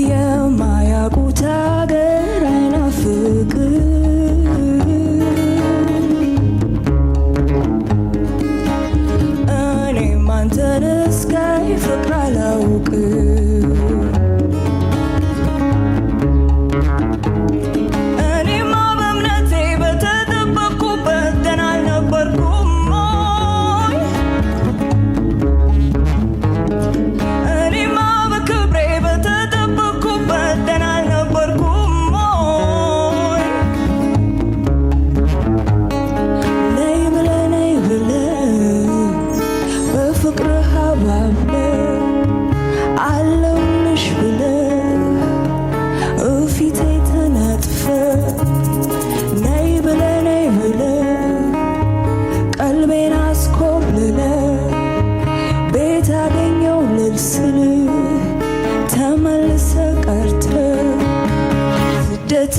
የማያውቁት አገር አይናፍቅም እኔም አንተን እስካይ ፍቅር አላውቅም እኔማ በእምነቴ በተጠበቅኩበት ገና አልነበርኩም እኔማ በክብሬ በተጠበቅኩበት ገና አልነበርኩም ነይ ብለህ በፍቅርህ አባብለህ አለሁልሽ ብለህ እፊቴ ተነጥፈህ ነይ ብለህ ቀልቤን አስኮብልለህ ቤት አገኘው ልልስልህ ተመልሰህ ቀርተህ ስደተ